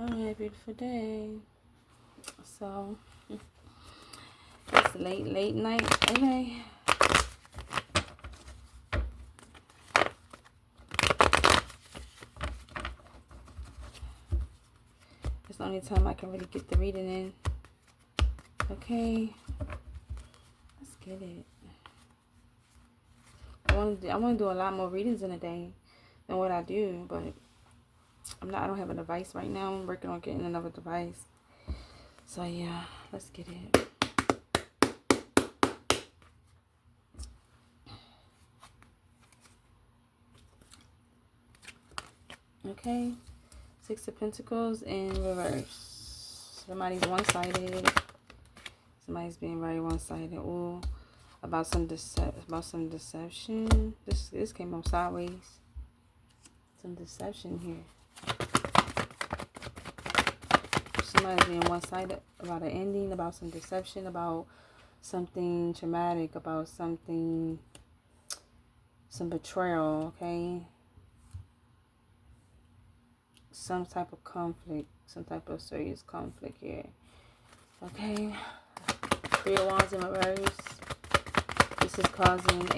Alright, beautiful day. So, it's late night. Okay. It's the only time I can really get the reading in. Okay. Let's get it. I want to do a lot more readings in a day than what I do, but I don't have a device right now. I'm working on getting another device. So yeah, let's get it. Okay. Six of Pentacles in reverse. Somebody's one-sided. Somebody's being very one-sided. Ooh, about some deception. This came up sideways. Some deception here. Somebody's being one-sided about an ending, about some deception, about something traumatic, about some betrayal, okay? Some type of conflict, some type of serious conflict here. Okay? Three of Wands in reverse. This is causing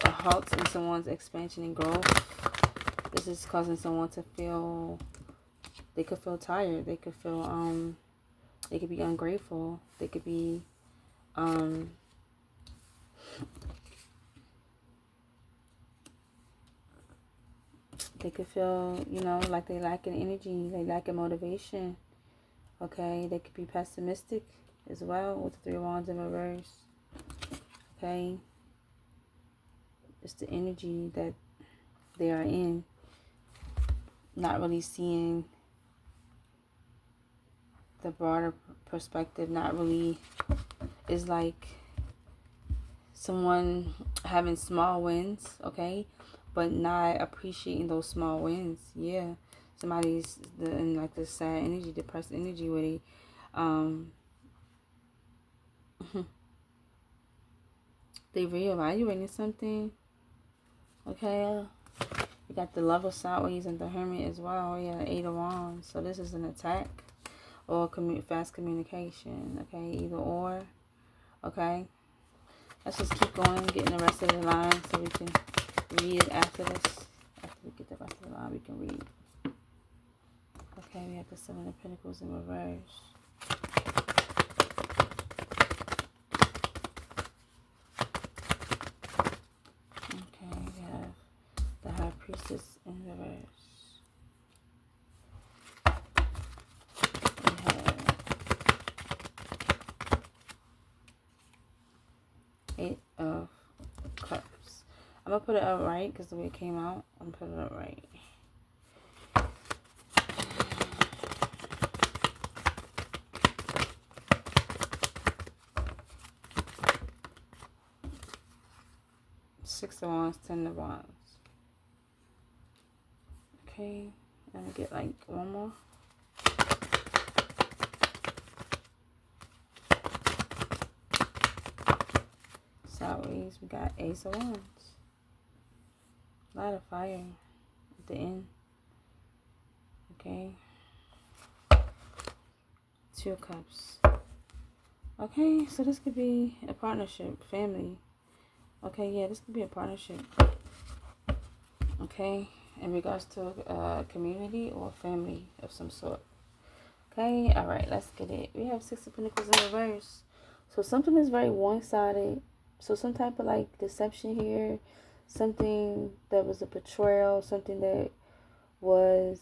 a halt in someone's expansion and growth. This is causing someone to feel, they could feel tired. They could feel, they could be ungrateful. They could be, they could feel, you know, like they lacking energy. They lacking motivation. Okay? They could be pessimistic as well with the Three of Wands in reverse. Okay? It's the energy that they are in. Not really seeing the broader perspective. Not really. It's like someone having small wins, okay, but not appreciating those small wins. Yeah, somebody's in like this sad energy, depressed energy, where they they reevaluating something. Okay, you got the Lover sideways and the Hermit as well. Yeah, Eight of Wands. So this is an attack or fast communication. Okay, either or. Okay, let's just keep going, getting the rest of the line so we can read it after this. After we get the rest of the line, we can read. Okay, we have the Seven of Pentacles in reverse. Okay, we have the High Priestess in reverse. We have Eight of Cups. I'm going to put it up right because the way it came out, I'm going to put it up right. Six of Wands, Ten of Wands. Okay, let me get like one more. Sideways, we got Ace of Wands. A lot of fire at the end. Okay. Two of Cups. Okay, so this could be a partnership, family. Okay, yeah, this could be a partnership. Okay, in regards to a community or a family of some sort. Okay, all right, let's get it. We have Six of Pentacles in reverse. So something is very one-sided. So some type of like deception here. Something that was a betrayal. Something that was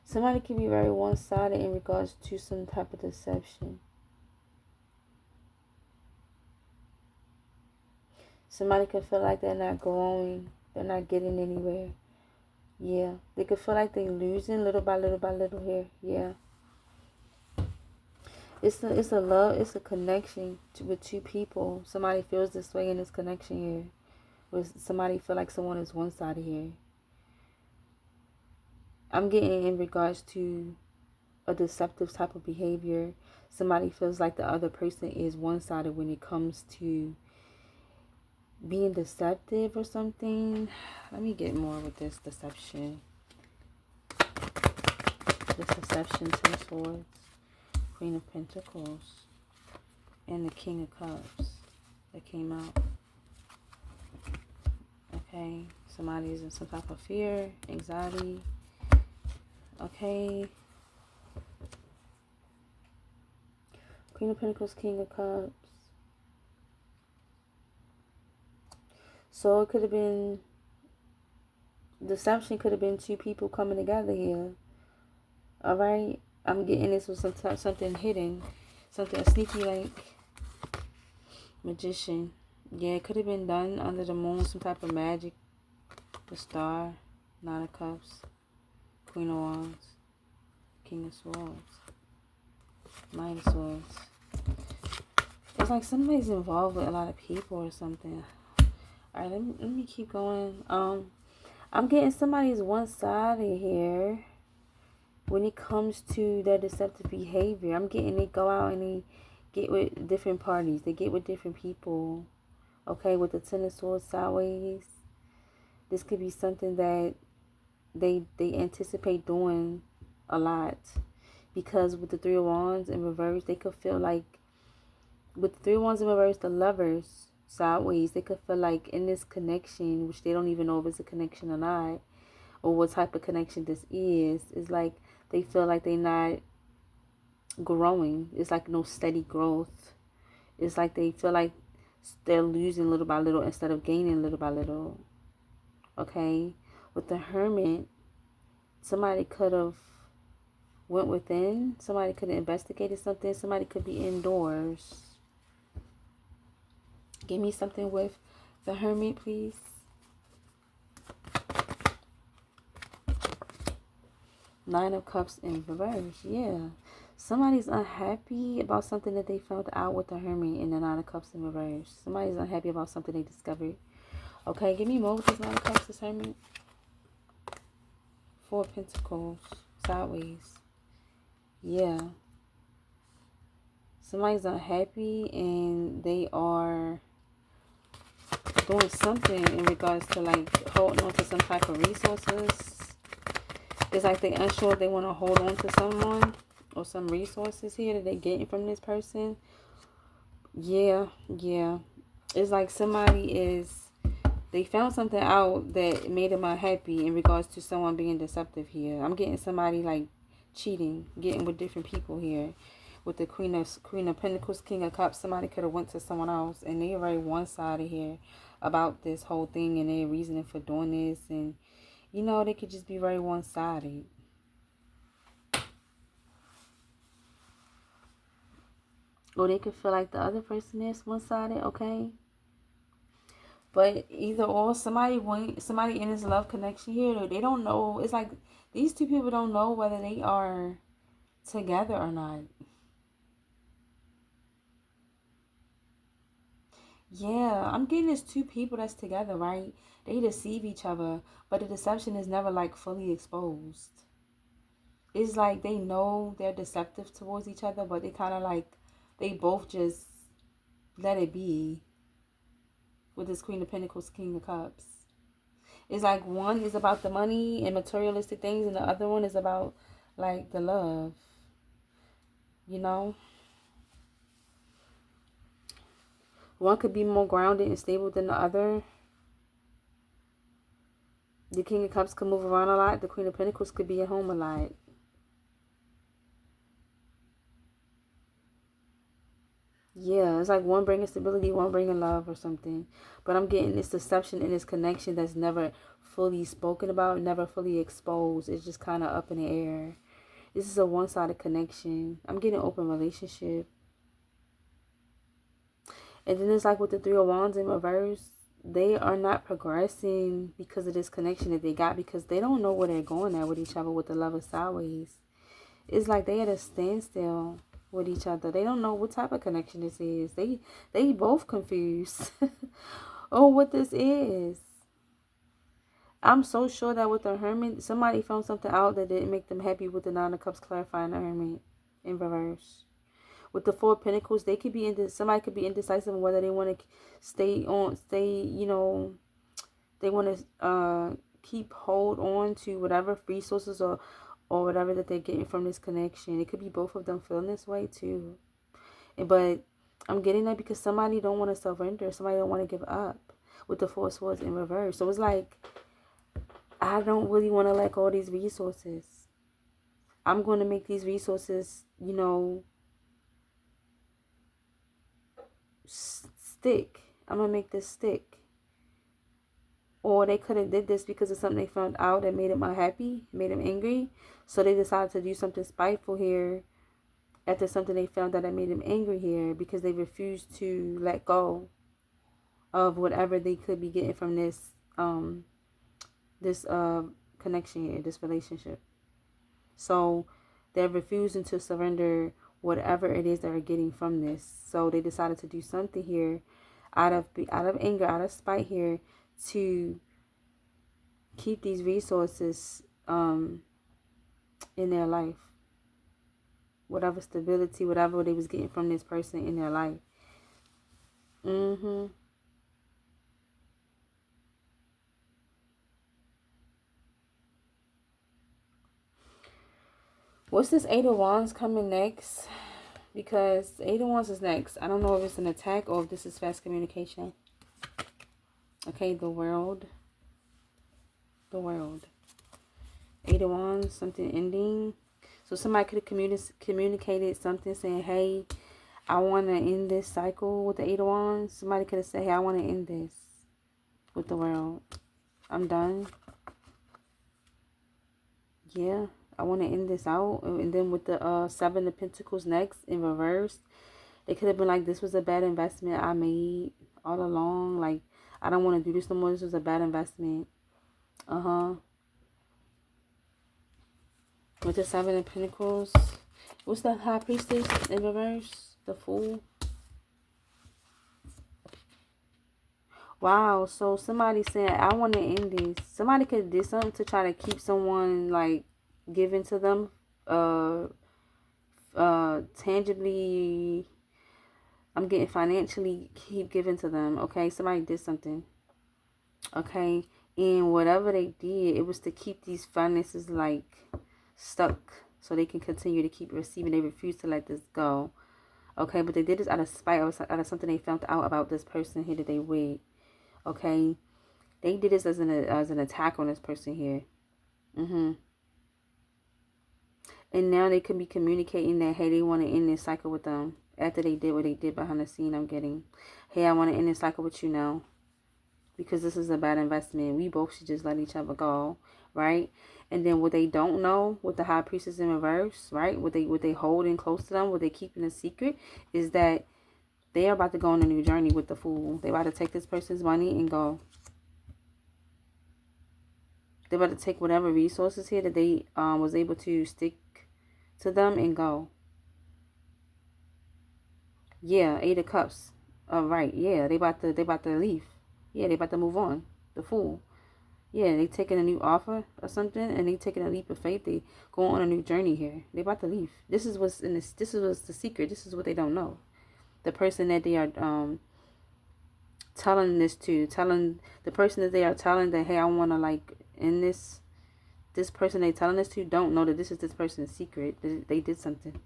somebody can be very one-sided in regards to some type of deception. Somebody could feel like they're not growing. They're not getting anywhere. Yeah. They could feel like they're losing little by little by little here. Yeah. It's a love. It's a connection with two people. Somebody feels this way in this connection here. With somebody feel like someone is one-sided here. I'm getting in regards to a deceptive type of behavior. Somebody feels like the other person is one-sided when it comes to being deceptive or something. Let me get more with this deception. This deception, Ten of Swords, Queen of Pentacles, and the King of Cups that came out. Okay, somebody is in some type of fear, anxiety. Okay. Queen of Pentacles, King of Cups. So it could have been, deception could have been two people coming together here. Alright? I'm getting this with something hidden. Something sneaky like Magician. Yeah, it could have been done under the moon. Some type of magic. The Star. Nine of Cups. Queen of Wands. King of Swords. Knight of Swords. It's like somebody's involved with a lot of people or something. Alright, let me keep going. I'm getting somebody's one-sided here when it comes to their deceptive behavior. I'm getting they go out and they get with different parties. They get with different people. Okay, with the Ten of Swords sideways. This could be something that they anticipate doing a lot. Because with the Three of Wands in reverse, they could feel like, with the Three of Wands in reverse, the Lovers sideways, they could feel like in this connection, which they don't even know if it's a connection or not, or what type of connection this is like they feel like they're not growing. It's like no steady growth. It's like they feel like they're losing little by little instead of gaining little by little. Okay, with the Hermit, somebody could have went within. Somebody could have investigated something. Somebody could be indoors. Give me something with the Hermit, please. Nine of Cups in reverse. Yeah. Somebody's unhappy about something that they found out with the Hermit and the Nine of Cups in reverse. Somebody's unhappy about something they discovered. Okay, give me more with this Nine of Cups, this Hermit. Four of Pentacles. Sideways. Yeah. Somebody's unhappy and they are doing something in regards to like holding on to some type of resources. It's like they're unsure if they want to hold on to someone or some resources here that they're getting from this person. Yeah. It's like somebody is, they found something out that made them unhappy in regards to someone being deceptive here. I'm getting somebody like cheating, getting with different people here. With the Queen of Pentacles, King of Cups, somebody could have went to someone else and they're very one-sided here about this whole thing and their reasoning for doing this. And, you know, they could just be very one-sided. Or they could feel like the other person is one-sided, okay? But either or, somebody in this love connection here, they don't know. It's like these two people don't know whether they are together or not. Yeah, I'm getting this two people that's together, right? They deceive each other, but the deception is never like fully exposed. It's like they know they're deceptive towards each other, but they kind of like, they both just let it be. With this Queen of Pentacles, King of Cups. It's like one is about the money and materialistic things, and the other one is about like the love. You know? One could be more grounded and stable than the other. The King of Cups could move around a lot. The Queen of Pentacles could be at home a lot. Yeah, it's like one bringing stability, one bringing love or something. But I'm getting this deception and this connection that's never fully spoken about, never fully exposed. It's just kind of up in the air. This is a one-sided connection. I'm getting an open relationship. And then it's like with the Three of Wands in reverse, they are not progressing because of this connection that they got, because they don't know where they're going at with each other with the Lover sideways. It's like they at a standstill with each other. They don't know what type of connection this is. They both confused on what this is. I'm so sure that with the Hermit, somebody found something out that didn't make them happy with the Nine of Cups clarifying the Hermit in reverse. With the Four of Pentacles, they could be somebody could be indecisive on whether they want to you know, they want to keep hold on to whatever resources or whatever that they're getting from this connection. It could be both of them feeling this way too. But I'm getting that because somebody don't want to surrender. Somebody don't want to give up with the Four of Swords in reverse. So it's like, I don't really want to let go of these resources. I'm going to make these resources, you know, stick. I'm going to make this stick. Or they could have did this because of something they found out that made them unhappy, made them angry. So they decided to do something spiteful here after something they found out that made them angry here, because they refused to let go of whatever they could be getting from this connection here, this relationship. So they're refusing to surrender whatever it is they're getting from this. So they decided to do something here out of anger, out of spite here, to keep these resources in their life. Whatever stability, whatever they was getting from this person in their life. What's this Eight of Wands coming next? Because Eight of Wands is next. I don't know if it's an attack or if this is fast communication. Okay, the World. The World. Eight of Wands, something ending. So somebody could have communicated something saying, hey, I want to end this cycle with the Eight of Wands. Somebody could have said, hey, I want to end this with the World. I'm done. Yeah, I want to end this out. And then with the Seven of Pentacles next in reverse, they could have been like, this was a bad investment I made all along. Like, I don't want to do this no more. This was a bad investment. With the Seven of Pentacles. What's the High Priestess in reverse? The Fool. Wow, so somebody said, I want to end this. Somebody could have did something to try to keep someone, like, given to them tangibly. I'm getting financially keep giving to them. Okay, somebody did something. Okay, and whatever they did, it was to keep these finances, like, stuck so they can continue to keep receiving. They refuse to let this go. Okay, but they did this out of spite, out of something they found out about this person here that they with. Okay, they did this as an attack on this person here. And now they could be communicating that, hey, they want to end this cycle with them after they did what they did behind the scene. I'm getting, hey, I want to end this cycle with you now because this is a bad investment. We both should just let each other go, right? And then what they don't know with the High Priestess in reverse, right? What they holding close to them, what they keeping a secret, is that they are about to go on a new journey with the Fool. They're about to take this person's money and go. They're about to take whatever resources here that they was able to stick to them and go. Yeah, Eight of Cups. Right. Yeah, they about to leave. Yeah, they about to move on. The Fool. Yeah, they taking a new offer or something, and they taking a leap of faith. They going on a new journey here. They about to leave. This is what's in this. This is what's the secret. This is what they don't know. The person that they are telling this to, the person that they are telling that, hey, I want to, like, end this. This person they telling this to don't know that this is this person's secret. They did something.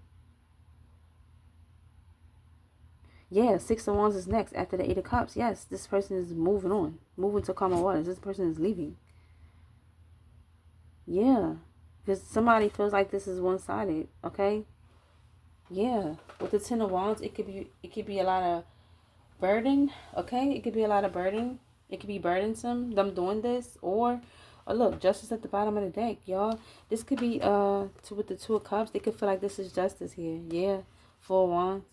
Yeah, Six of Wands is next after the Eight of Cups. Yes, this person is moving on. Moving to calmer waters. This person is leaving. Yeah. Because somebody feels like this is one-sided. Okay? Yeah. With the Ten of Wands, it could be a lot of burden. Okay? It could be a lot of burden. It could be burdensome, them doing this. Or, oh, look, justice at the bottom of the deck, y'all. This could be with the Two of Cups. They could feel like this is justice here. Yeah. Four of Wands.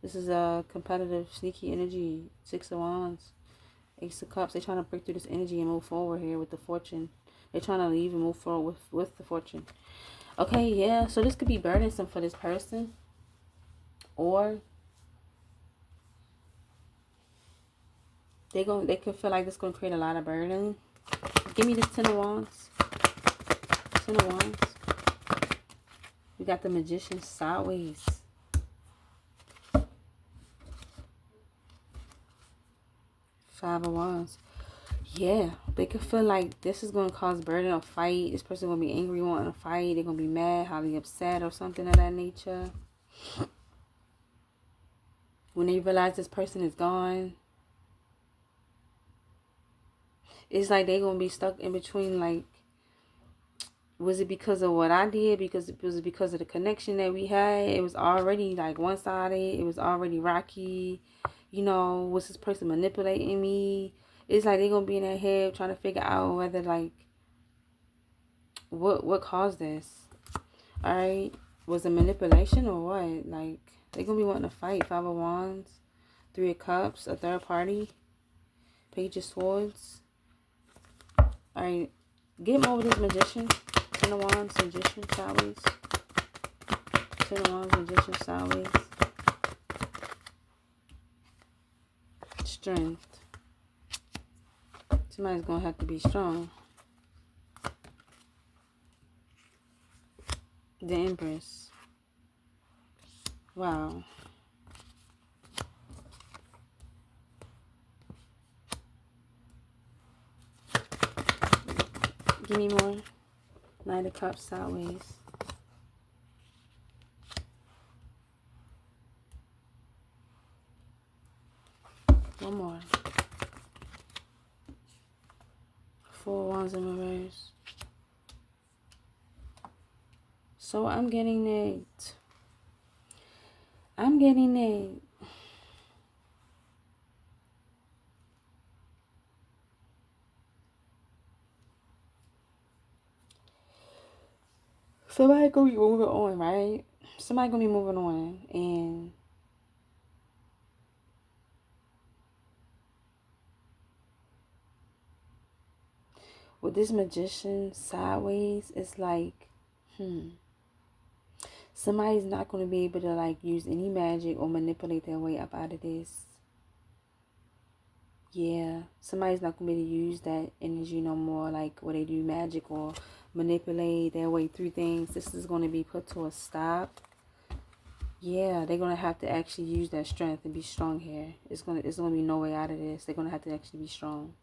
This is a competitive, sneaky energy. Six of Wands. Ace of Cups. They're trying to break through this energy and move forward here with the Fortune. They're trying to leave and move forward with the Fortune. Okay, yeah. So this could be burdensome for this person. Or they could feel like this is going to create a lot of burden. Give me this Ten of Wands. Ten of Wands. We got the Magician sideways. Five of Wands. Yeah, they could feel like this is going to cause burden or fight. This person going to be angry, wanting to fight. They're going to be mad, highly upset or something of that nature. When they realize this person is gone, it's like they're going to be stuck in between, like, was it because of what I did? Because it was because of the connection that we had. It was already like one-sided. It was already rocky. You know, was this person manipulating me? It's like they're going to be in their head trying to figure out whether, like, what caused this? Alright? Was it manipulation or what? Like, they're going to be wanting to fight. Five of Wands. Three of Cups. A third party. Page of Swords. Alright. Get more with this Magician. Ten of Wands, Magician, sideways. Ten of Wands, Magician, sideways. Strength. Somebody's going to have to be strong. The Empress. Wow. Give me more. Knight of Cups, sideways. One more. Four of Wands in reverse. So I'm getting it. I'm getting it. Somebody gonna be moving on, right? Somebody gonna be moving on, and with this Magician sideways, it's like, somebody's not gonna be able to like use any magic or manipulate their way up out of this. Yeah, somebody's not gonna be able to use that energy no more, like where they do magic or manipulate their way through things. This is gonna be put to a stop. Yeah, they're gonna have to actually use that strength and be strong here. It's gonna be no way out of this. They're gonna have to actually be strong.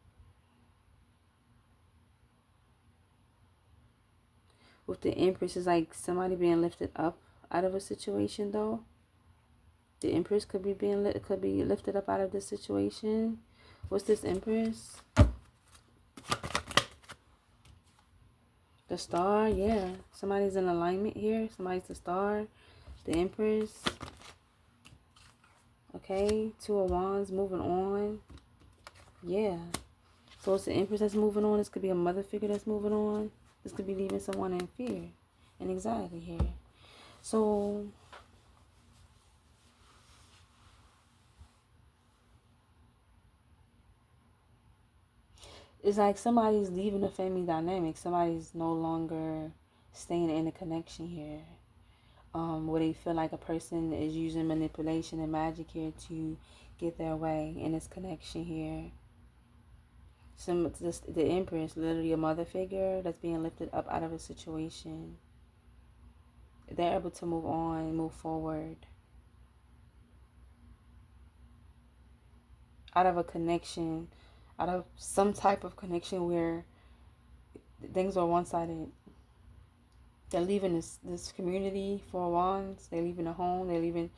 With the Empress, it's like somebody being lifted up out of a situation, though. The Empress could be lifted up out of this situation. What's this Empress? The Star, yeah. Somebody's in alignment here. Somebody's the Star. The Empress. Okay. Two of Wands, moving on. Yeah. So it's the Empress that's moving on. This could be a mother figure that's moving on. This could be leaving someone in fear and anxiety here. So it's like somebody's leaving the family dynamic. Somebody's no longer staying in a connection here. Where they feel like a person is using manipulation and magic here to get their way in this connection here. The Empress, literally a mother figure that's being lifted up out of a situation. They're able to move on, move forward. Out of a connection, out of some type of connection where things are one-sided. They're leaving this community for Wands. They're leaving a home. They're leaving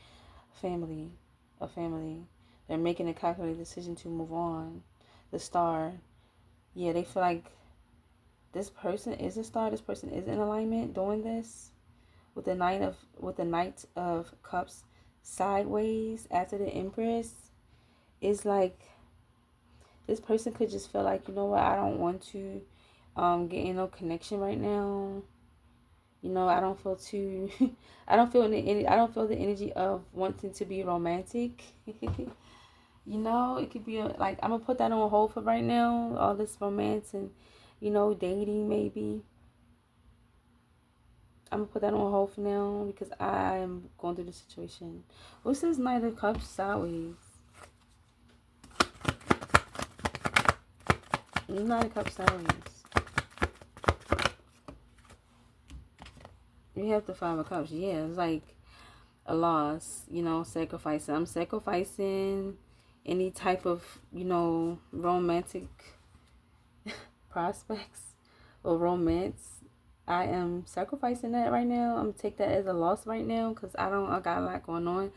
a family. They're making a calculated decision to move on. The Star. Yeah, they feel like this person is a star. This person is in alignment doing this. With the Knight of Cups sideways after the Empress. It's like this person could just feel like, you know what, I don't want to get in no connection right now. You know, I don't feel the energy of wanting to be romantic. You know, it could be like, I'm going to put that on hold for right now. All this romance and, you know, dating maybe. I'm going to put that on hold for now because I'm going through the situation. What's this Knight of Cups sideways? Knight of Cups sideways. You have the Five of Cups. Yeah, it's like a loss, you know, sacrificing. I'm sacrificing, any type of, you know, romantic prospects or romance. I am sacrificing that right now. I'm gonna take that as a loss right now because I got a lot going on.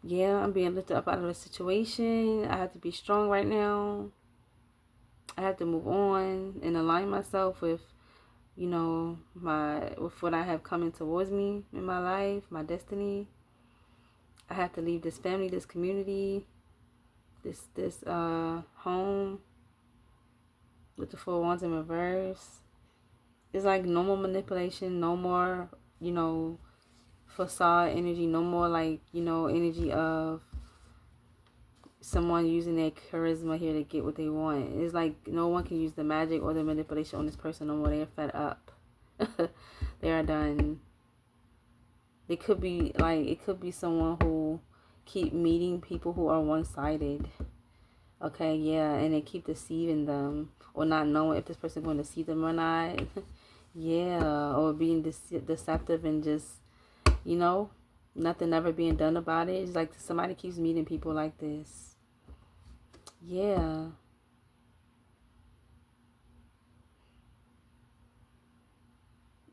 Yeah, I'm being lifted up out of the situation. I have to be strong right now. I have to move on and align myself with, you know, with what I have coming towards me in my life, my destiny. I have to leave this family, this community, this home with the 4 wands in reverse. It's like no more manipulation, no more, you know, facade energy, no more like, you know, energy of someone using their charisma here to get what they want. It's like no one can use the magic or the manipulation on this person no more. They are fed up. They are done. It could be someone who keep meeting people who are one-sided. Okay, yeah, and they keep deceiving them or not knowing if this person is going to see them or not. Yeah, or being deceptive and just, you know, nothing ever being done about it. It's like somebody keeps meeting people like this. Yeah.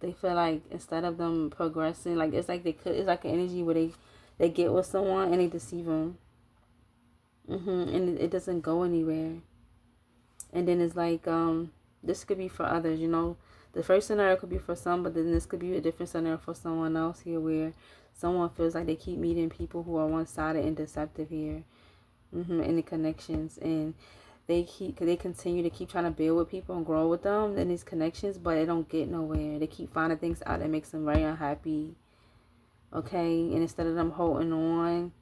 They feel like instead of them progressing, like it's like it's like an energy where they get with someone and they deceive them. And it doesn't go anywhere. And then it's like, this could be for others, you know. The first scenario could be for some, but then this could be a different scenario for someone else here where someone feels like they keep meeting people who are one-sided and deceptive here. In the connections. And they continue to keep trying to build with people and grow with them in these connections, but they don't get nowhere. They keep finding things out that makes them very unhappy. Okay, and instead of them holding on,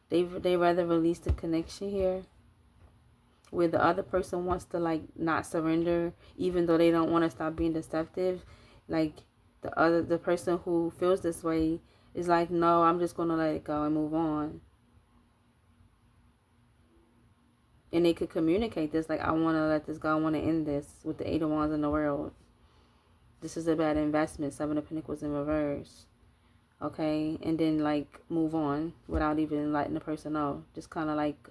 they rather release the connection here, where the other person wants to like not surrender, even though they don't want to stop being deceptive. Like the person who feels this way is like, no, I'm just gonna let it go and move on. And they could communicate this, like, I want to let this go. I want to end this with the 8 of Wands in the world. This is a bad investment. 7 of Pentacles in reverse. Okay? And then, like, move on without even letting the person know. Just kind of, like,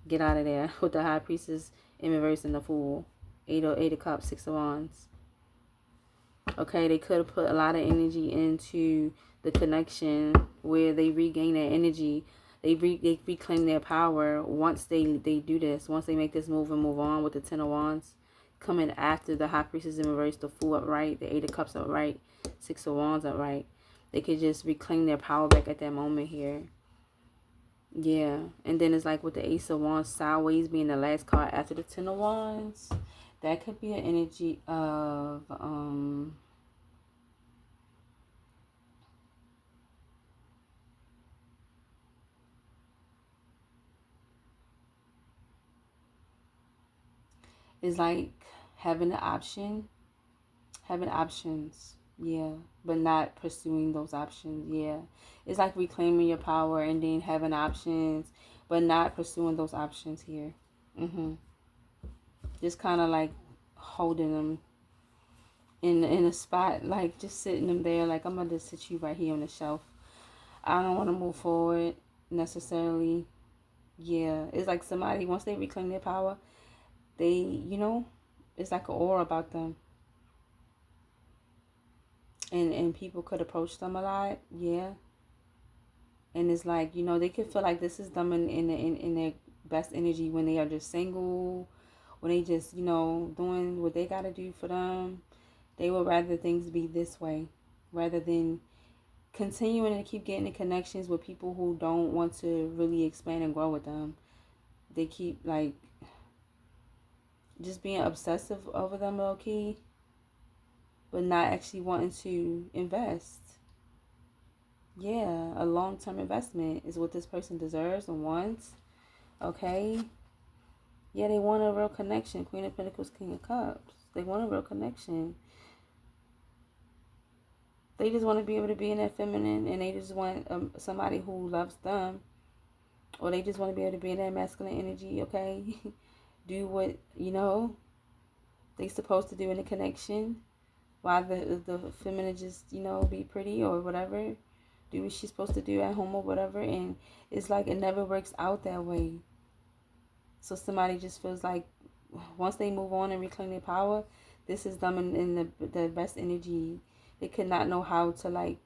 get out of there with the High Priestess in reverse and the Fool. 8 of Cups, 6 of Wands. Okay? They could have put a lot of energy into the connection where they regain their energy. They reclaim their power once they do this. Once they make this move and move on with the 10 of Wands. Coming after the High Priestess in reverse, the Fool upright, the 8 of Cups upright, 6 of Wands upright. They could just reclaim their power back at that moment here. Yeah. And then it's like with the Ace of Wands sideways being the last card after the 10 of Wands. That could be an energy of... It's like having options, yeah, but not pursuing those options, yeah. It's like reclaiming your power and then having options, but not pursuing those options here. Just kind of like holding them in a spot, like just sitting them there, like I'm gonna just sit you right here on the shelf. I don't want to move forward necessarily. Yeah, it's like somebody, once they reclaim their power, they, you know, it's like an aura about them. And people could approach them a lot, yeah. And it's like, you know, they could feel like this is them in their best energy when they are just single, when they just, you know, doing what they got to do for them. They would rather things be this way rather than continuing to keep getting the connections with people who don't want to really expand and grow with them. They keep, like, just being obsessive over them low-key, but not actually wanting to invest. Yeah, a long-term investment is what this person deserves and wants. Okay? Yeah, they want a real connection. Queen of Pentacles, King of Cups. They want a real connection. They just want to be able to be in that feminine, and they just want somebody who loves them. Or they just want to be able to be in that masculine energy, okay? Do what, you know, they supposed to do in a connection. While the feminine just, you know, be pretty or whatever. Do what she's supposed to do at home or whatever. And it's like it never works out that way. So somebody just feels like once they move on and reclaim their power, this is them in the best energy. They could not know how to, like,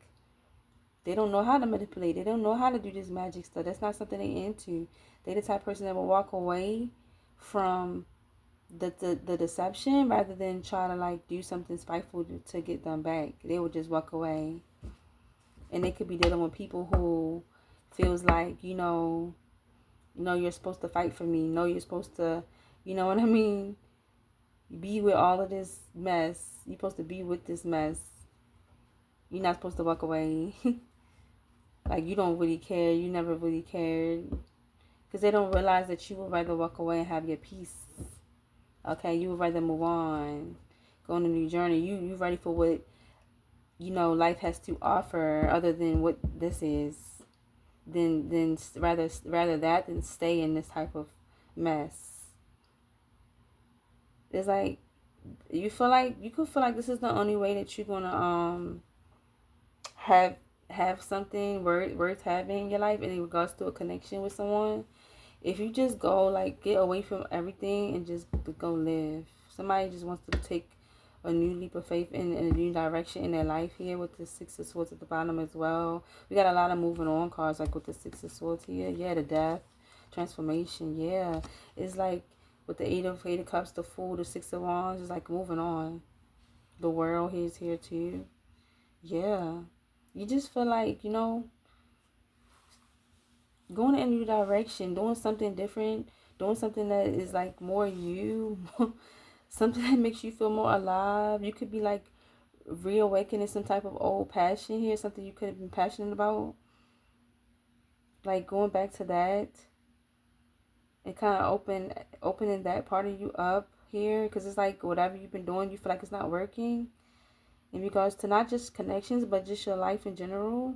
they don't know how to manipulate. They don't know how to do this magic stuff. That's not something they into. They the type of person that will walk away from the deception rather than try to, like, do something spiteful to get them back. They would just walk away. And they could be dealing with people who feels like, you're supposed to fight for me. No, you're supposed to, you know what I mean? Be with all of this mess. You're supposed to be with this mess. You're not supposed to walk away. Like, you don't really care. You never really cared. Because they don't realize that you would rather walk away and have your peace. Okay, you would rather move on. Go on a new journey. You ready for what, life has to offer other than what this is. Then rather that than stay in this type of mess. It's like you could feel like this is the only way that you're gonna have something worth having in your life in regards to a connection with someone. If you just go, like, get away from everything and just go live. Somebody just wants to take a new leap of faith in a new direction in their life here with the Six of Swords at the bottom as well. We got a lot of moving on cards, like with the Six of Swords here. Yeah, the death, transformation. Yeah, it's like with the Eight of Cups, the Fool, the Six of Wands. It's like moving on. The World is here too. Yeah, you just feel like, going in a new direction, doing something different, doing something that is like more you, something that makes you feel more alive. You could be like reawakening some type of old passion here, something you could have been passionate about. Like going back to that and kind of opening that part of you up here, because it's like whatever you've been doing, you feel like it's not working in regards to not just connections, but just your life in general.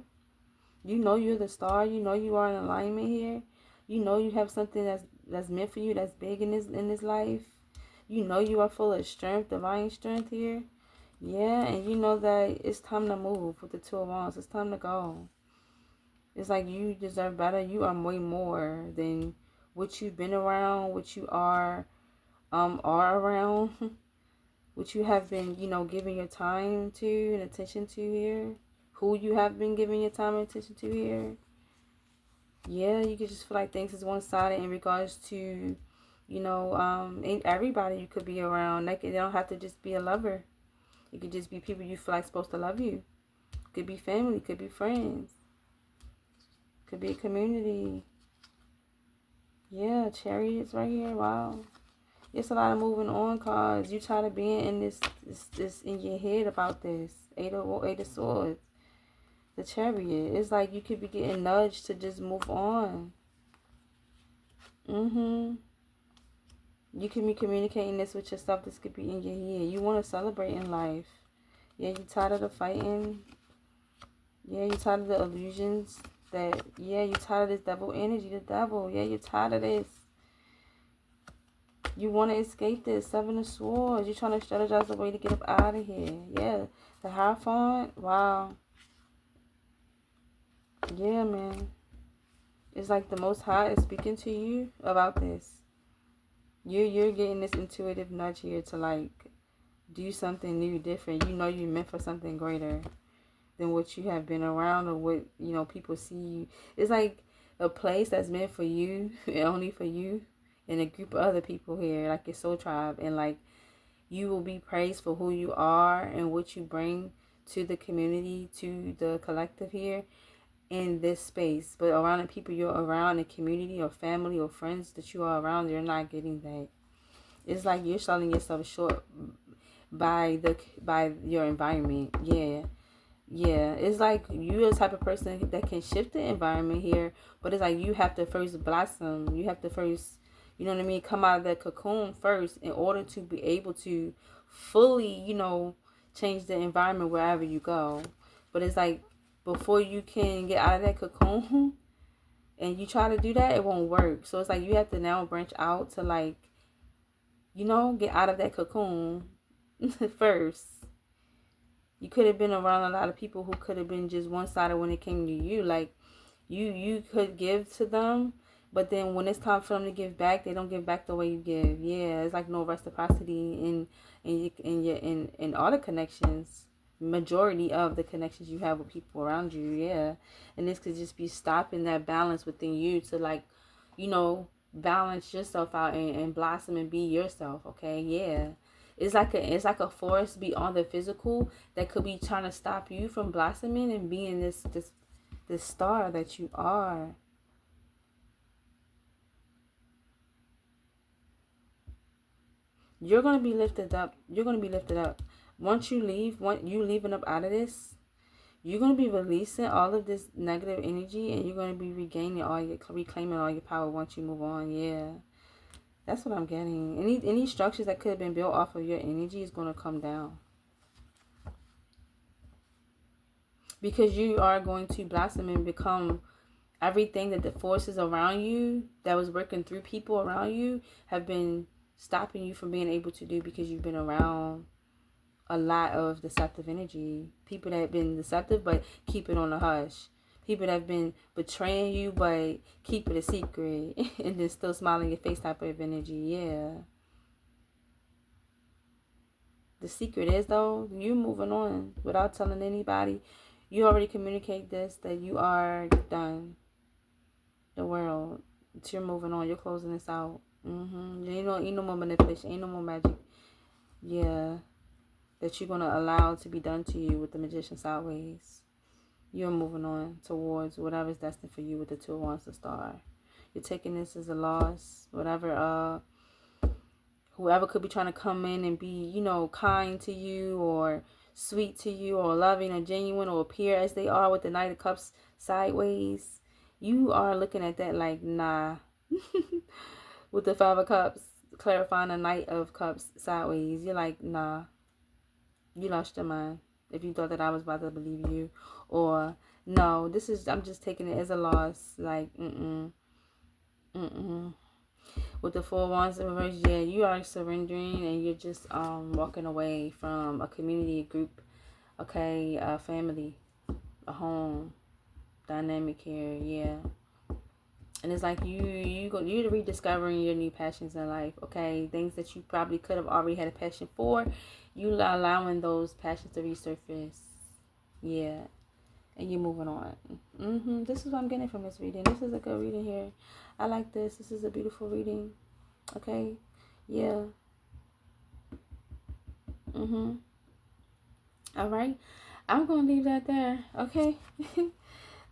You know you're the star. You know you are in alignment here. You know you have something that's meant for you, that's big in this life. You know you are full of strength, divine strength here. Yeah, and you know that it's time to move with the Two of Wands. It's time to go. It's like you deserve better. You are way more than what you've been around, what you are around, what you have been, giving your time to and attention to here. Who you have been giving your time and attention to here. Yeah, you could just feel like things is one-sided in regards to, ain't everybody you could be around. Like, they don't have to just be a lover. It could just be people you feel like supposed to love you. Could be family, could be friends. Could be a community. Yeah, Chariots right here. Wow. It's a lot of moving on cards. You tired of being in this in your head about this. Eight of Swords. The Chariot. It's like you could be getting nudged to just move on. You can be communicating this with yourself. This could be in your head. You want to celebrate in life. Yeah, you tired of the fighting. Yeah, you tired of the illusions. You tired of this devil energy. The devil. Yeah, you're tired of this. You want to escape this. Seven of Swords. You're trying to strategize a way to get up out of here. Yeah. The Hierophant. Wow. Yeah, man. It's like the Most High is speaking to you about this. You're getting this intuitive nudge here to, like, do something new, different. You know you're meant for something greater than what you have been around or what, people see you. It's like a place that's meant for you and only for you and a group of other people here, like your soul tribe. And, like, you will be praised for who you are and what you bring to the community, to the collective here in this space. But around the people you're around, the community or family or friends that you are around, you're not getting that. It's like you're selling yourself short by your environment. Yeah, it's like you're the type of person that can shift the environment here, but it's like you have to first blossom. You have to first, come out of that cocoon first in order to be able to fully, change the environment wherever you go. But it's like before you can get out of that cocoon and you try to do that, it won't work. So it's like you have to now branch out to, like, get out of that cocoon first. You could have been around a lot of people who could have been just one-sided when it came to you. Like, you could give to them, But then when it's time for them to give back, they don't give back the way you give. Yeah, it's like no reciprocity in all the connections. Majority of the connections you have with people around you, yeah. And this could just be stopping that balance within you to, like, balance yourself out and blossom and be yourself. Okay, yeah. It's like a force beyond the physical that could be trying to stop you from blossoming and being this star that you are. You're gonna be lifted up. You're gonna be lifted up. Once you leave, once you leaving up out of this, you're gonna be releasing all of this negative energy, and you're gonna be reclaiming all your power once you move on. Yeah, that's what I'm getting. Any structures that could have been built off of your energy is gonna come down, because you are going to blossom and become everything that the forces around you that was working through people around you have been stopping you from being able to do, because you've been around a lot of deceptive energy. People that have been deceptive but keep it on the hush. People that have been betraying you but keep it a secret and then still smile in your face type of energy. Yeah. The secret is, though, you moving on without telling anybody. You already communicate this, that you are done. The world. You're moving on. You're closing this out. Ain't no more manipulation. Ain't no more magic. Yeah. That you're going to allow to be done to you with the Magician sideways. You're moving on towards whatever's destined for you with the 2 of Wands, the Star. You're taking this as a loss. Whoever could be trying to come in and be, kind to you or sweet to you or loving or genuine or appear as they are with the Knight of Cups sideways. You are looking at that like, nah. With the 5 of Cups clarifying the Knight of Cups sideways. You're like, nah. You lost your mind if you thought that I was about to believe you. Or, no, I'm just taking it as a loss. Like, With the 4 Wands in reverse, yeah, you are surrendering and you're just walking away from a community, a group, okay, a family, a home, dynamic here, yeah. And it's like you're rediscovering your new passions in life, okay? Things that you probably could have already had a passion for, you are allowing those passions to resurface, yeah. And you're moving on. This is what I'm getting from this reading. This is a good reading here. I like this. This is a beautiful reading. Okay. Yeah. All right. I'm gonna leave that there. Okay.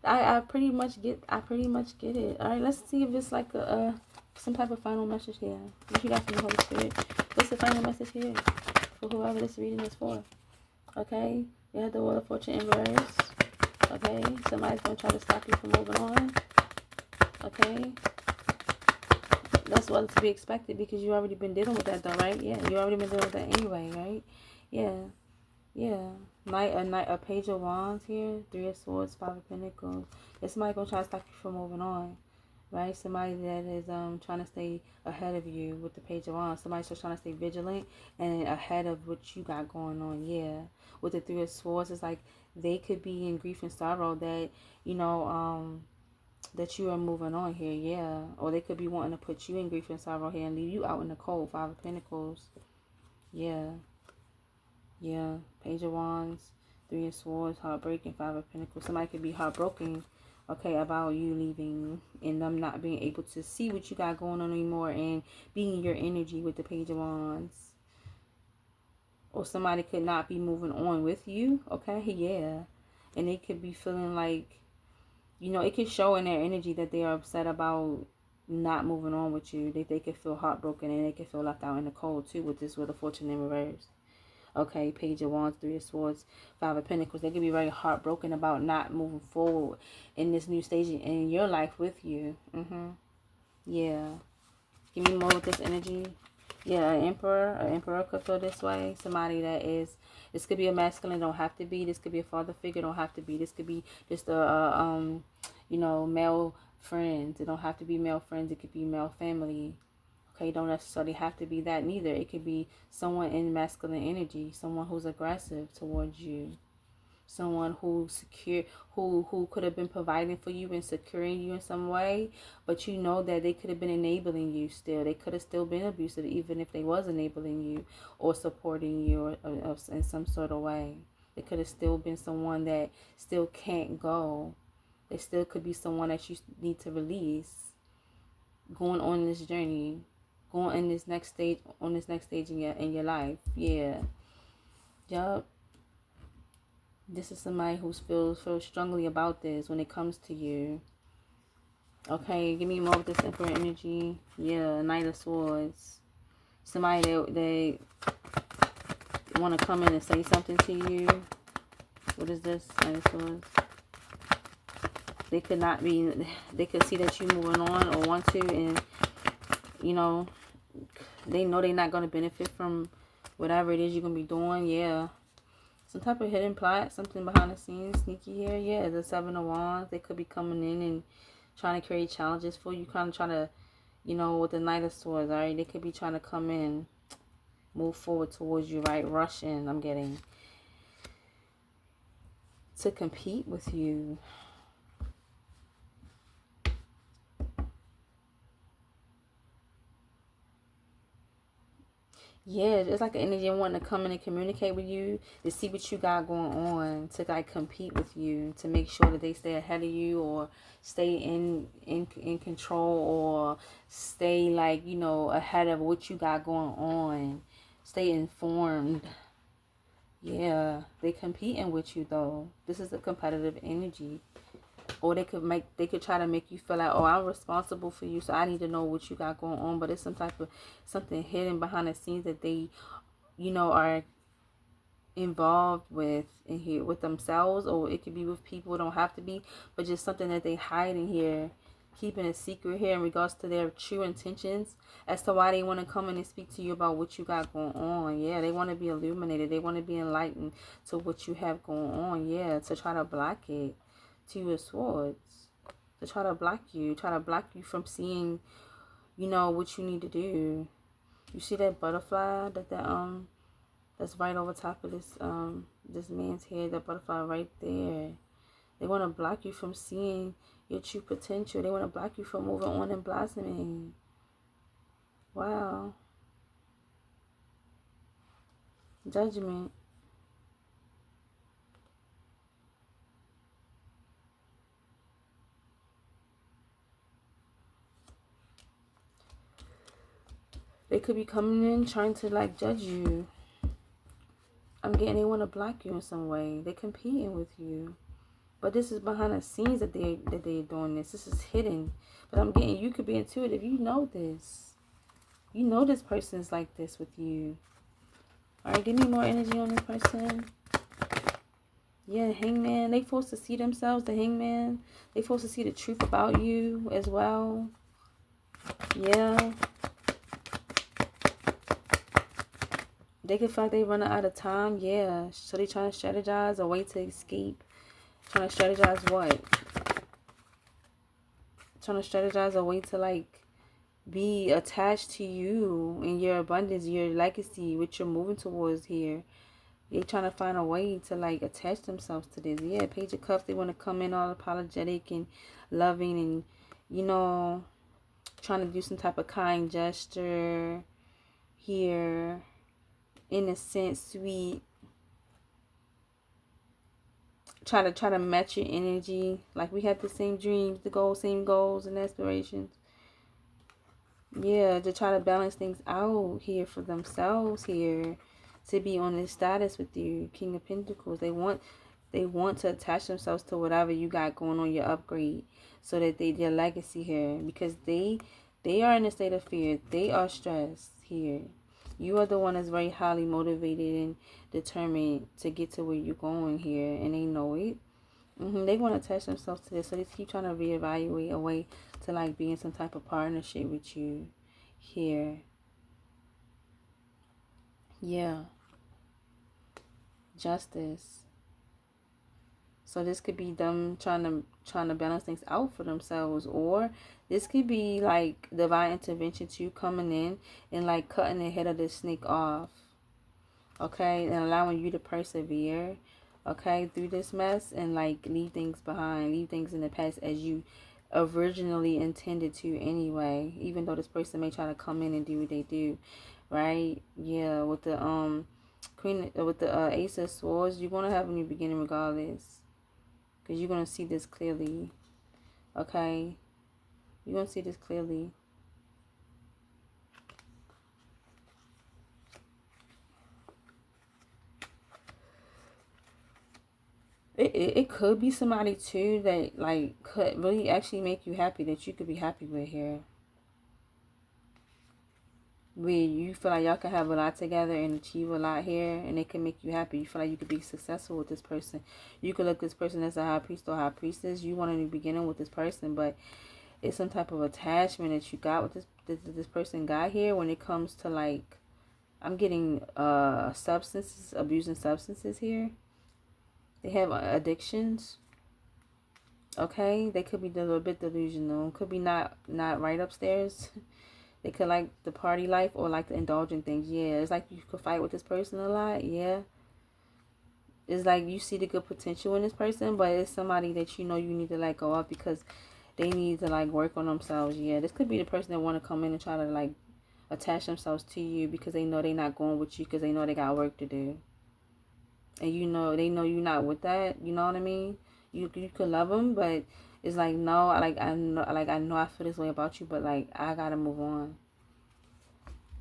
I pretty much get it. All right. Let's see if it's like some type of final message here. What you got from the Holy Spirit? What's the final message here for whoever this reading is for? Okay. You have the Wheel of Fortune in reverse. Okay, somebody's going to try to stop you from moving on. Okay. That's what to be expected, because you already been dealing with that, though, right? Yeah, you already been dealing with that anyway, right? Yeah. Yeah. A Page of Wands here. 3 of Swords, 5 of Pentacles. There's somebody going to try to stop you from moving on, right? Somebody that is trying to stay ahead of you with the Page of Wands. Somebody's just trying to stay vigilant and ahead of what you got going on. Yeah. With the 3 of Swords, it's like they could be in grief and sorrow that, that you are moving on here, yeah. Or they could be wanting to put you in grief and sorrow here and leave you out in the cold. 5 of Pentacles. Yeah. Yeah. Page of Wands, 3 of Swords, heartbreaking, 5 of Pentacles. Somebody could be heartbroken, okay, about you leaving and them not being able to see what you got going on anymore and being your energy with the Page of Wands. Or somebody could not be moving on with you, okay, yeah. And they could be feeling like, it could show in their energy that they are upset about not moving on with you. They could feel heartbroken and they could feel left out in the cold too with this Wheel of Fortune in reverse. Okay, Page of Wands, 3 of Swords, 5 of Pentacles. They could be very heartbroken about not moving forward in this new stage in your life with you. Yeah. Give me more with this energy. Yeah, an emperor could feel this way. Somebody that is, this could be a masculine, don't have to be. This could be a father figure, don't have to be. This could be just male friends. It don't have to be male friends. It could be male family. Okay, don't necessarily have to be that neither. It could be someone in masculine energy, someone who's aggressive towards you. someone who secure, who could have been providing for you and securing you in some way, but you know that they could have been enabling you still. They could have still been abusive even if they was enabling you or supporting you or in some sort of way. They could have still been someone that still can't go. They still could be someone that you need to release, going on this journey, going in this next stage, on this next stage in your life. Yeah. Yup. This is somebody who feels strongly about this when it comes to you. Okay, give me more of this Emperor energy. Yeah, Knight of Swords. Somebody they want to come in and say something to you. What is this? Knight of Swords. They could not be, they could see that you're moving on or want to, and, you know they're not going to benefit from whatever it is you're going to be doing. Yeah. Some type of hidden plot, something behind the scenes, sneaky here. Yeah, the Seven of Wands. They could be coming in and trying to create challenges for you. Kind of trying to, with the Knight of Swords, all right? They could be trying to come in, move forward towards you, right? Rush in, I'm getting. To compete with you. Yeah, it's like an energy wanting to come in and communicate with you, to see what you got going on, to like compete with you, to make sure that they stay ahead of you or stay in control, or stay like, ahead of what you got going on. Stay informed. Yeah, they competing with you though. This is a competitive energy. Or they could try to make you feel like, oh, I'm responsible for you, so I need to know what you got going on. But it's some type of something hidden behind the scenes that they, are involved with in here with themselves, or it could be with people. It don't have to be, but just something that they hide in here, keeping a secret here in regards to their true intentions as to why they want to come in and speak to you about what you got going on. Yeah, they want to be illuminated. They want to be enlightened to what you have going on. Yeah, to try to block it. Two of Swords. To try to block you from seeing, what you need to do. You see that butterfly that's right over top of this man's head, that butterfly right there. They want to block you from seeing your true potential. They want to block you from moving on and blossoming. Wow. Judgment. They could be coming in trying to like judge you. I'm getting they want to block you in some way. They're competing with you. But this is behind the scenes that they're doing this. This is hidden. But I'm getting, you could be intuitive. You know this. You know this person's like this with you. Alright, give me more energy on this person. Yeah, the Hangman. They supposed to see themselves, the Hangman. They supposed to see the truth about you as well. Yeah. They could feel like they running out of time. Yeah. So they trying to strategize a way to escape. Trying to strategize what? Trying to strategize a way to like be attached to you and your abundance, your legacy, what you're moving towards here. They're trying to find a way to like attach themselves to this. Yeah, Page of Cups. They want to come in all apologetic and loving and, trying to do some type of kind gesture here. Innocent, sweet. Try to match your energy. Like we have the same dreams, same goals and aspirations. Yeah, to try to balance things out here for themselves here. To be on this status with you, King of Pentacles. They want to attach themselves to whatever you got going on, your upgrade, so that their legacy here, because they are in a state of fear. They are stressed here. You are the one that's very highly motivated and determined to get to where you're going here, and they know it. They want to attach themselves to this, so they keep trying to reevaluate a way to like be in some type of partnership with you here. Yeah. Justice. So this could be them trying to balance things out for themselves, or this could be like divine intervention too, coming in and like cutting the head of the snake off. Okay, and allowing you to persevere. okay, through this mess, and like leave things behind, leave things in the past as you originally intended to anyway, even though this person may try to come in and do what they do, right? Yeah, with the queen, with the ace of swords, you're gonna have a new beginning regardless, because you're gonna see this clearly. Okay, you're gonna see this clearly. It could be somebody too that like could really actually make you happy, that you could be happy with here, where you feel like y'all can have a lot together and achieve a lot here, and it can make you happy. You feel like you could be successful with this person. You could look at this person as a high priest or high priestess. You want a new beginning with this person, but it's some type of attachment that you got with this person got here. When it comes to like, I'm getting substances, abusing substances here. They have addictions. Okay, they could be a little bit delusional. Could be not right upstairs. They could like the party life or like to indulge in things. Yeah, it's like you could fight with this person a lot. Yeah, it's like you see the good potential in this person, but it's somebody that you know you need to let go of because they need to like work on themselves. Yeah, this could be the person that want to come in and try to like attach themselves to you because they know they're not going with you because they know they got work to do. And you know, they know you're not with that. You know what I mean? You could love them, but it's like, no, I know I feel this way about you, but like I gotta move on.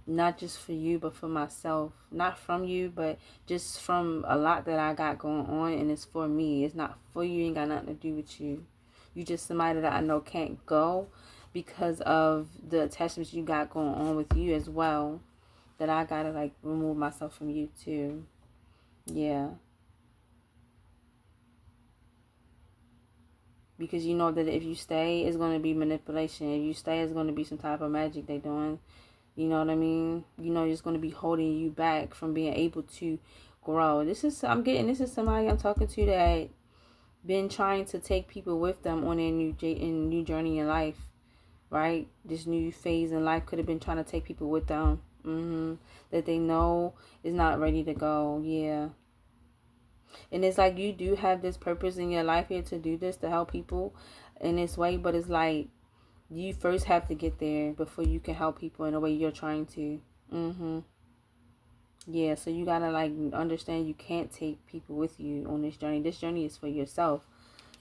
Not just for you, but for myself. Not from you, but just from a lot that I got going on, and it's for me. It's not for you. Ain't got nothing to do with you. You just somebody that I know can't go because of the attachments you got going on with you as well. That I gotta like remove myself from you too. Yeah. Because you know that if you stay, it's going to be manipulation. If you stay, it's going to be some type of magic they doing. You know what I mean? You know, it's going to be holding you back from being able to grow. This is somebody I'm talking to that been trying to take people with them on their new journey in life, right? This new phase in life could have been trying to take people with them. That they know is not ready to go. Yeah. And it's like you do have this purpose in your life here to do this, to help people in this way. But it's like you first have to get there before you can help people in the way you're trying to. Yeah, so you got to like understand you can't take people with you on this journey. This journey is for yourself.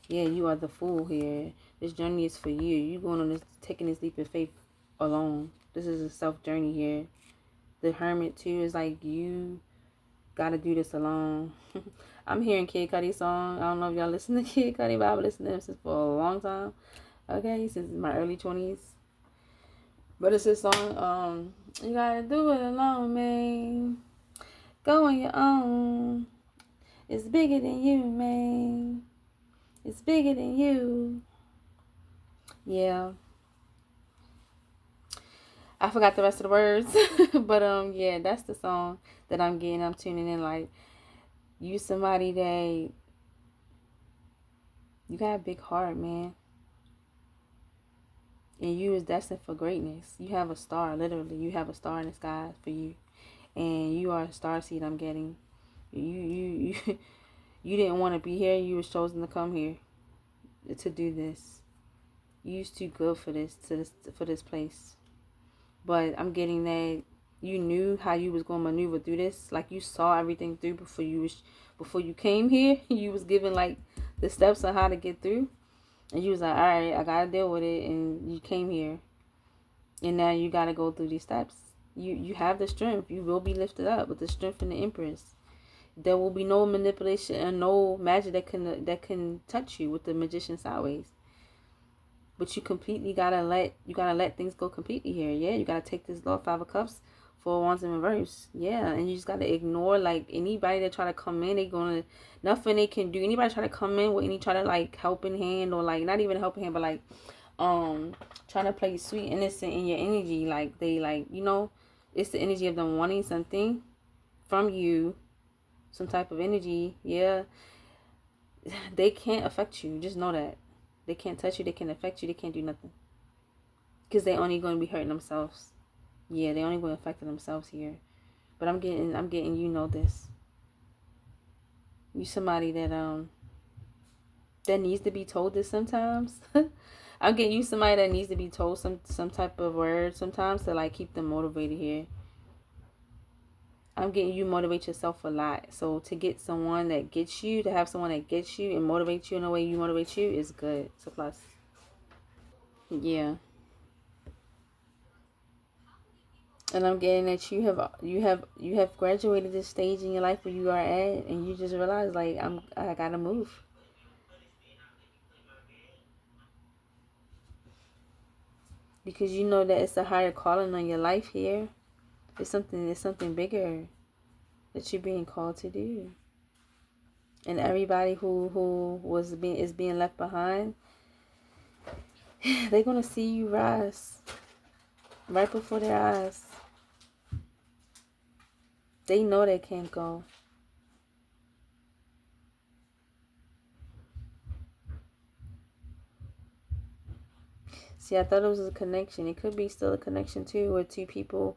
Yeah, you are the fool here. This journey is for you. You going on this, taking this leap of faith alone. This is a self journey here. The Hermit too is like you gotta do this alone. I'm hearing Kid Cudi's song. I don't know if y'all listen to Kid Cudi, but I've been listening to him since for a long time. Okay, since my early 20s. But it's this song, you gotta do it alone, man. Go on your own. It's bigger than you, man. It's bigger than you. Yeah. I forgot the rest of the words. But yeah, that's the song that I'm getting. I'm tuning in like, you somebody that you got a big heart, man. And you is destined for greatness. You have a star, literally. You have a star in the sky for you. And you are a star seed I'm getting. You you didn't want to be here. You was chosen to come here to do this. You was too good for this place. But I'm getting that you knew how you was going to maneuver through this. Like you saw everything through before you came here. You was given like the steps on how to get through. And you was like, all right, I got to deal with it. And you came here. And now you got to go through these steps. You have the strength. You will be lifted up with the strength and the Empress. There will be no manipulation and no magic that can touch you with the Magician sideways. But you completely gotta let things go completely here. Yeah, you gotta take this Lord 5 of Cups, 4 Wands in reverse. Yeah, and you just gotta ignore like anybody that try to come in. Nothing they can do. Anybody try to come in with any try to like helping hand or like not even helping hand, but like trying to play sweet innocent in your energy. Like they like it's the energy of them wanting something from you, some type of energy. Yeah, they can't affect you. Just know that. They can't touch you. They can't affect you. They can't do nothing. Because they're only going to be hurting themselves. Yeah, they're only going to affect themselves here. But I'm getting this. You somebody that needs to be told this sometimes. I'm getting you somebody that needs to be told some type of word sometimes to like keep them motivated here. I'm getting you motivate yourself a lot. So to get someone that gets you, to have someone that gets you and motivates you in the way you motivate you is good. It's a plus. Yeah. And I'm getting that you have graduated this stage in your life where you are at, and you just realize like I gotta move. Because you know that it's a higher calling on your life here. It's something bigger that you're being called to do. And everybody who is being left behind, they're gonna see you rise right before their eyes. They know they can't go. See, I thought it was a connection. It could be still a connection too, where two people,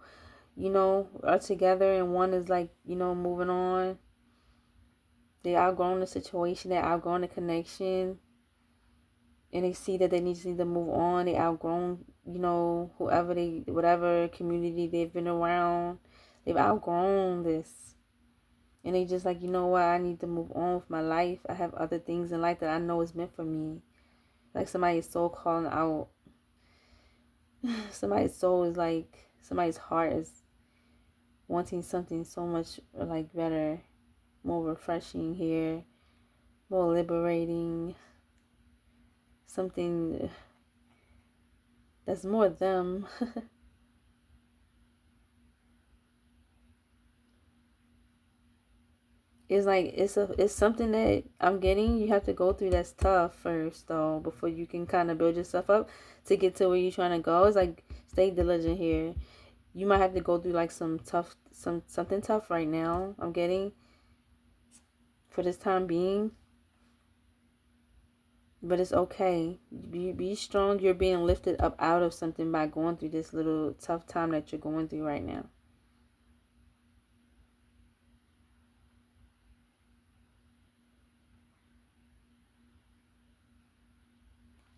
are together and one is like, moving on. They outgrown the situation, they outgrown the connection, and they see that they need to move on. They outgrown, whatever community they've been around. They've outgrown this. And they just like, you know what, I need to move on with my life. I have other things in life that I know is meant for me. Like somebody's soul calling out. Somebody's soul is like, somebody's heart is wanting something so much like better, more refreshing here, more liberating, something that's more them. It's like it's something that I'm getting. You have to go through that's tough first though, before you can kind of build yourself up to get to where you're trying to go. It's like stay diligent here. You might have to go through like something tough right now. I'm getting for this time being, but it's okay. Be strong. You're being lifted up out of something by going through this little tough time that you're going through right now.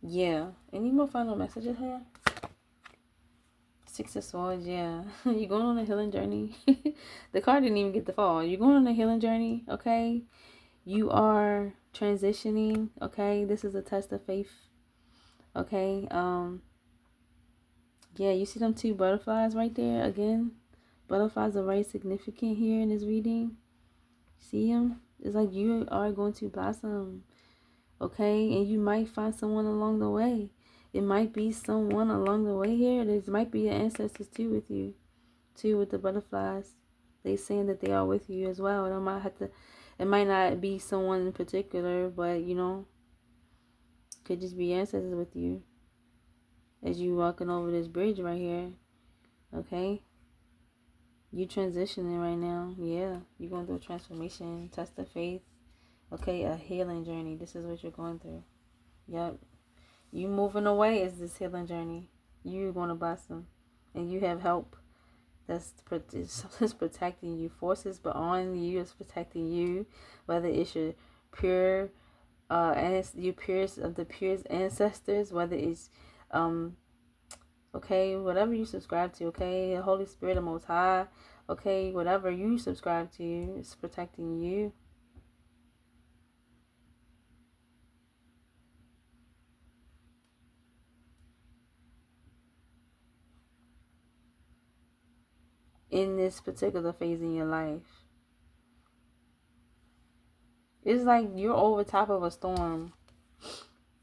Yeah. Any more final messages here? Six of Swords, yeah. You're going on a healing journey. The card didn't even get the fall. You're going on a healing journey, okay? You are transitioning, okay? This is a test of faith, okay? Yeah, you see them two butterflies right there again? Butterflies are very significant here in this reading. See them? It's like you are going to blossom, okay? And you might find someone along the way. It might be someone along the way here. There might be your ancestors too with you, too, with the butterflies. They saying that they are with you as well. It might not be someone in particular, but could just be ancestors with you as you walking over this bridge right here. Okay, you transitioning right now. Yeah, you're going through a transformation, test of faith. Okay, a healing journey. This is what you're going through. Yep. You moving away is this healing journey. You're going to blossom. And you have help that's protecting you. Forces beyond you is protecting you. Whether it's your pure, your purest of the purest ancestors. Whether it's, okay, whatever you subscribe to. Okay, the Holy Spirit, the Most High. Okay, whatever you subscribe to is protecting you. In this particular phase in your life. It's like you're over top of a storm.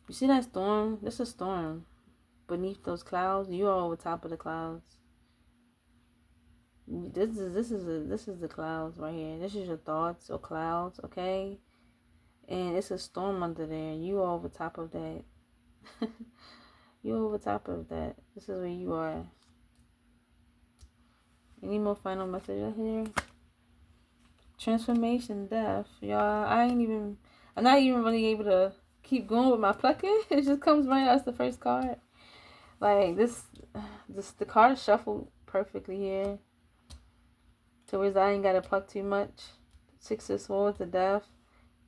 You see that storm? That's a storm. Beneath those clouds, you are over top of the clouds. This is the clouds right here. This is your thoughts or clouds, okay? And it's a storm under there. You are over top of that. You're over top of that. This is where you are. Any more final messages here? Transformation, death, y'all. I'm not even really able to keep going with my plucking. It just comes right as the first card. Like the card is shuffled perfectly here. To where I ain't gotta pluck too much. Six of Swords, the death.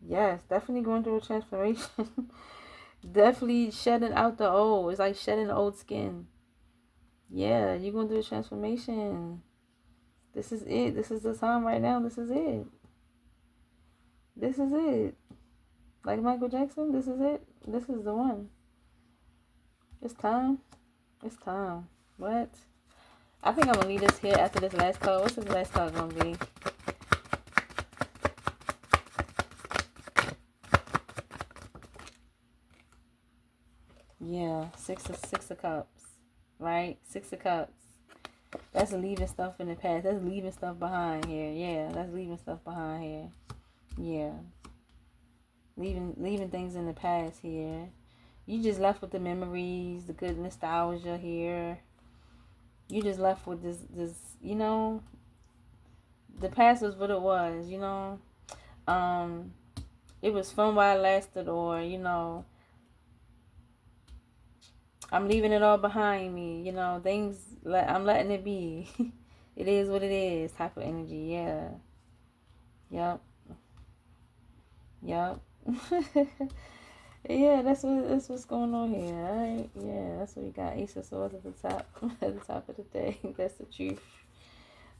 Yes, definitely going through a transformation. Definitely shedding out the old. It's like shedding the old skin. Yeah, you're going through a transformation. This is it. This is the time right now. This is it. This is it. Like Michael Jackson, this is it. This is the one. It's time. It's time. What? I think I'm going to leave this here after this last card. What's this last card going to be? Yeah, six of cups. Right? 6 of cups. That's leaving stuff in the past. That's leaving stuff behind here. Yeah, that's leaving stuff behind here. Yeah. Leaving things in the past here. You just left with the memories, the good nostalgia here. You just left with this, you know, the past was what it was, you know. It was fun while it lasted, or, you know, I'm leaving it all behind me, you know, I'm letting it be. It is what it is type of energy, yeah. Yep. Yep. Yeah, that's what's going on here. All right. Yeah, that's what we got. Ace of Swords at the top, at the top of the day. That's the truth.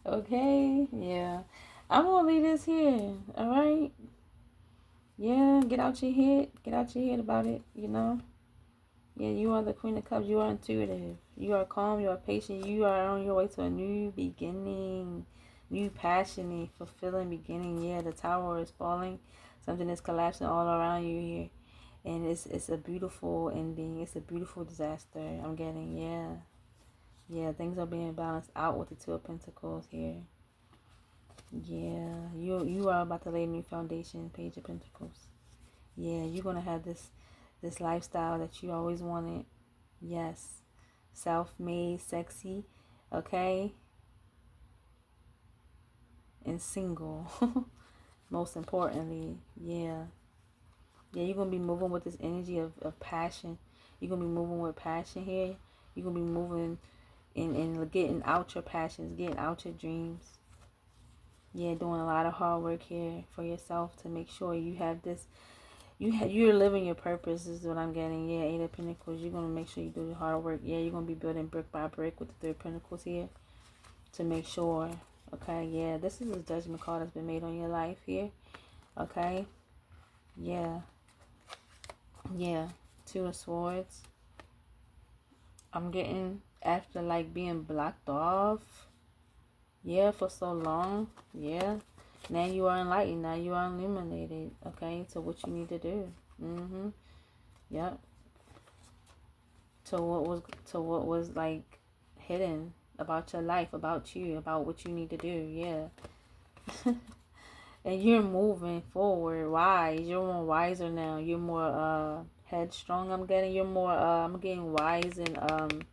Okay. Yeah, I'm gonna leave this here. All right. Yeah, get out your head. Get out your head about it. You know. Yeah, you are the Queen of Cups. You are intuitive. You are calm. You are patient. You are on your way to a new beginning, new passionate, fulfilling beginning. Yeah, the tower is falling. Something is collapsing all around you here. And it's a beautiful ending. It's a beautiful disaster. I'm getting, yeah. Yeah, things are being balanced out with the Two of Pentacles here. Yeah, you are about to lay a new foundation, Page of Pentacles. Yeah, you're going to have this lifestyle that you always wanted. Yes. Self-made, sexy, okay? And single. Most importantly, yeah. Yeah, you're going to be moving with this energy of passion. You're going to be moving with passion here. You're going to be moving and getting out your passions, getting out your dreams. Yeah, doing a lot of hard work here for yourself to make sure you have this. You're living your purpose is what I'm getting. Yeah, Eight of Pentacles. You're going to make sure you do the hard work. Yeah, you're going to be building brick by brick with the Three of Pentacles here to make sure. Okay, yeah, this is a judgment call that's been made on your life here. Okay, yeah. Yeah, Two of Swords. I'm getting after like being blocked off. Yeah, for so long. Yeah. Now you are enlightened. Now you are illuminated. Okay, to what you need to do. Yep. To what was like hidden about your life, about you, about what you need to do. Yeah. And you're moving forward, wise. You're more wiser now. You're more headstrong. I'm getting. You're more. I'm getting wise, and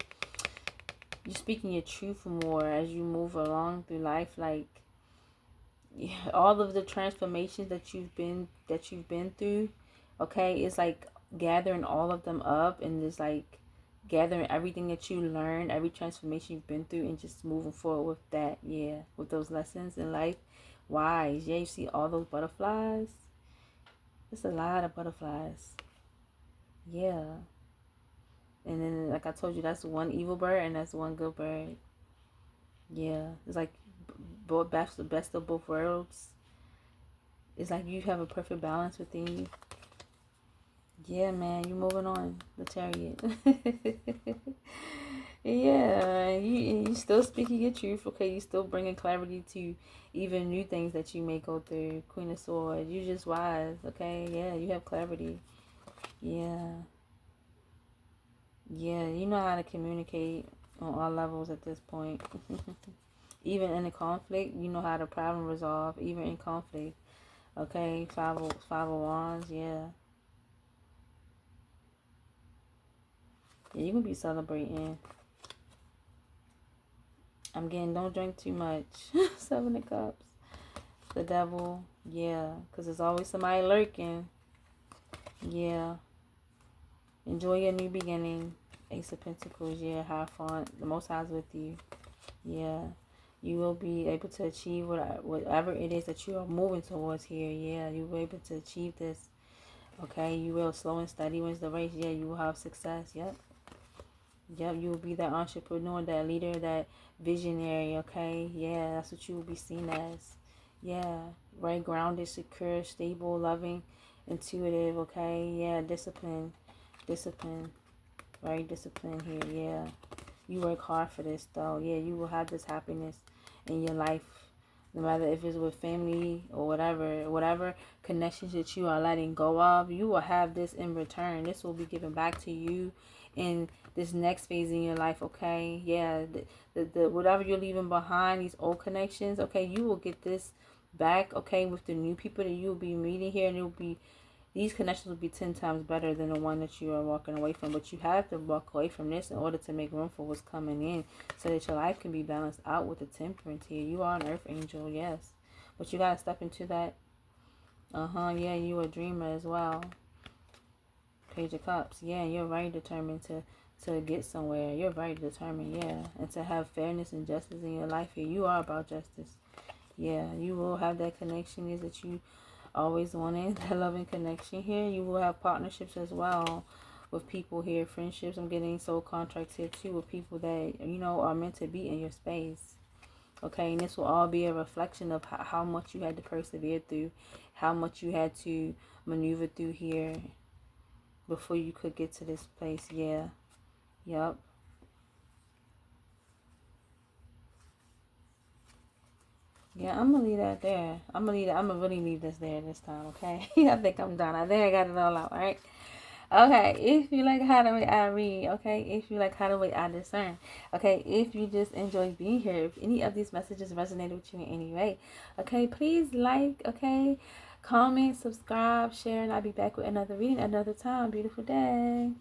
you're speaking your truth more as you move along through life. Like all of the transformations that you've been through. Okay, it's like gathering all of them up and just like gathering everything that you learned, every transformation you've been through, and just moving forward with that. Yeah, with those lessons in life. Wise. Yeah, you see all those butterflies. It's a lot of butterflies. Yeah. And then, like I told you, that's one evil bird and that's one good bird. Yeah. It's like both the best of both worlds. It's like you have a perfect balance within you. Yeah, man, you're moving on. The Chariot. Yeah, you still speaking your truth, okay? You still bringing clarity to even new things that you may go through. Queen of Swords, you just wise, okay? Yeah, you have clarity. Yeah. Yeah, you know how to communicate on all levels at this point. Even in a conflict, you know how to problem resolve, even in conflict. Okay, five of wands, yeah. Yeah, you can be celebrating. I'm getting, don't drink too much. Seven of Cups. The Devil. Yeah. Because there's always somebody lurking. Yeah. Enjoy your new beginning. Ace of Pentacles. Yeah. Have fun. The Most High's with you. Yeah. You will be able to achieve whatever it is that you are moving towards here. Yeah, you will be able to achieve this. Okay, you will. Slow and steady wins the race. Yeah, you will have success. Yep. Yep, you will be that entrepreneur, that leader, that visionary. Okay, yeah, that's what you will be seen as. Yeah, right, grounded, secure, stable, loving, intuitive. Okay, yeah, discipline, right, discipline here. Yeah, you work hard for this though. Yeah, you will have this happiness in your life, no matter if it's with family or whatever connections that you are letting go of. You will have this in return. This will be given back to you in this next phase in your life. Okay, yeah, the whatever you're leaving behind, these old connections. Okay, you will get this back. Okay, with the new people that you will be meeting here, and it will be, these connections will be 10 times better than the one that you are walking away from. But you have to walk away from this in order to make room for what's coming in, so that your life can be balanced out with the temperance here. You are an earth angel, yes. But you got to step into that. Yeah, you a dreamer as well. Page of Cups. Yeah, you're very determined to get somewhere. You're very determined, yeah. And to have fairness and justice in your life here. You are about justice. Yeah, you will have that connection is that you always wanted, that loving connection here. You will have partnerships as well with people here, friendships. I'm getting soul contracts here too with people that, you know, are meant to be in your space. Okay, and this will all be a reflection of how much you had to persevere through, how much you had to maneuver through here before you could get to this place. Yeah, yep. Yeah, I'm gonna leave that there. I'm gonna really leave this there this time, okay? I think I'm done. I think I got it all out, right? Okay, if you like how the way I read, okay? If you like how the way I discern, okay? If you just enjoy being here, if any of these messages resonated with you in any way, okay? Please like, okay? Comment, subscribe, share, and I'll be back with another reading another time. Beautiful day.